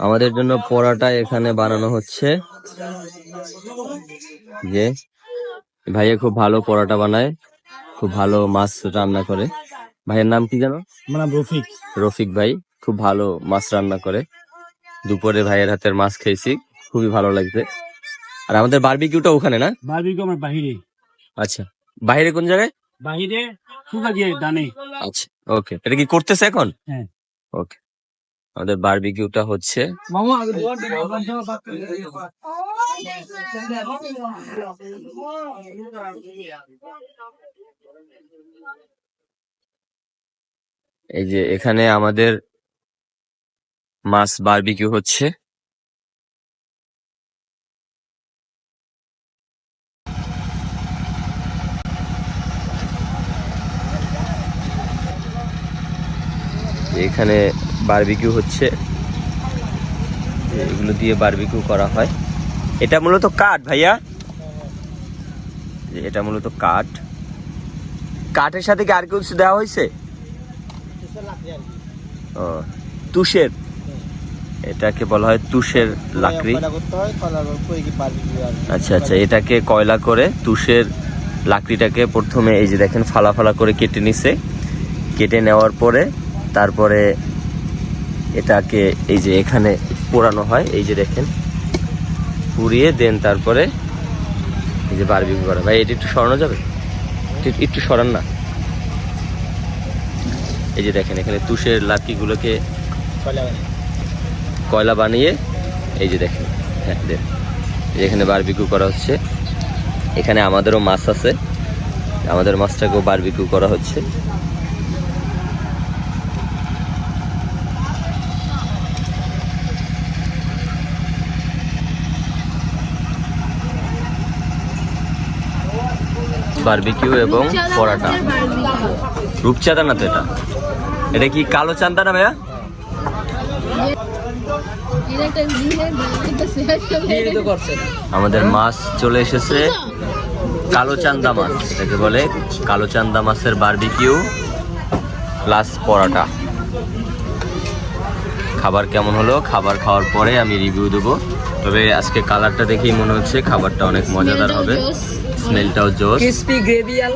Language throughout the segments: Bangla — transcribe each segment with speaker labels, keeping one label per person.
Speaker 1: আমাদের জন্য পরোটা এখানে বানানো হচ্ছে। যে ভাইয়া খুব ভালো পরোটা বানায়, খুব ভালো মাছ রান্না করে। ভাইয়ের নাম কি জানো?
Speaker 2: রফিক।
Speaker 1: রফিক ভাই খুব ভালো মাছ রান্না করে। দুপুরে ভাইয়ের হাতের মাছ খেয়েছি, খুবই ভালো লাগছে। আর আমাদের বারবিকিউটা ওখানে না?
Speaker 2: বারবিকিউ আমার বাহিরে।
Speaker 1: আচ্ছা, বাইরে কোন জায়গায়?
Speaker 2: বাহিরে শুকা দিয়ে ডানে।
Speaker 1: আচ্ছা, ওকে। এটা কি করতেছে এখন?
Speaker 2: হ্যাঁ,
Speaker 1: ওকে। আমাদের বারবিকিউটা হচ্ছে। এই যে এখানে আমাদের মাছ বারবিকিউ হচ্ছে। এখানে বারবিকিউ হচ্ছে, এগুলো দিয়ে বারবিকিউ করা হয়। এটা মূলত কাঠ ভাইয়া, এটা মূলত কাঠ। কাঠের সাথে কি আর কিছু দেওয়া হয়েছে? ও, তুষের, এটাকে বলা হয় তুষের লাকড়ি। আচ্ছা আচ্ছা, এটাকে কয়লা করে তুষের লাকড়িটাকে প্রথমে এই যে দেখেন ফালা ফালা করে কেটে নিছে। কেটে নেওয়ার পরে তারপরে এটাকে এই যে এখানে পোড়ানো হয়। এই যে দেখেন পুড়িয়ে দেন, তারপরে এই যে বারবিকিউ করা। ভাই এটা একটু সরানো যাবে? একটু সরান না। এই যে দেখেন এখানে তুষের লাকড়িগুলোকে কয়লা বানিয়ে এই যে দেখেন, হ্যাঁ দেন, এখানে বারবিকিউ করা হচ্ছে। এখানে আমাদেরও মাছ আছে, আমাদের মাছটাকেও বারবিকিউ করা হচ্ছে। বারবিকিউ এবং পরাটা। রূপচাঁদা না তো এটা? এটা কি কালো চান্দা না ভাইয়া? আমাদের মাছ চলে এসেছে, কালো চান্দা মাছ, এটাকে বলে কালো চান্দা মাছের বারবিকিউ প্লাস পরাটা। খাবার কেমন হলো খাবার খাওয়ার পরে আমি রিভিউ দেবো। তবে আজকে কালারটা দেখেই মনে হচ্ছে খাবারটা অনেক মজাদার হবে। স্মেলটাও জোস।
Speaker 3: crispy gravial,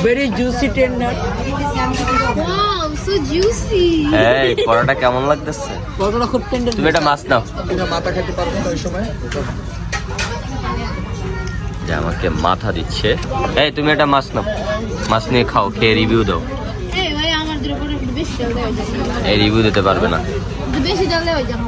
Speaker 3: very juicy tender.
Speaker 4: Wow, so juicy.
Speaker 1: এই পরোটা কেমন লাগতেছে?
Speaker 3: পরোটা খুব টেন্ডার।
Speaker 1: তুমি এটা মাছ নাও।
Speaker 2: এটা মাথা খেতে পারবো না ওই সময়।
Speaker 1: যে আমাকে মাথা দিচ্ছে। এই তুমি এটা মাছ নাও, মাছ নিয়ে খাও, খেয়ে রিভিউ দাও।
Speaker 4: এই ভাই আমার দিলে পরে একটু বেশি ডাল দেওয়া যায়।
Speaker 1: এই রিভিউ দিতে পারবে না।
Speaker 4: একটু বেশি ডাল দেওয়া যায়।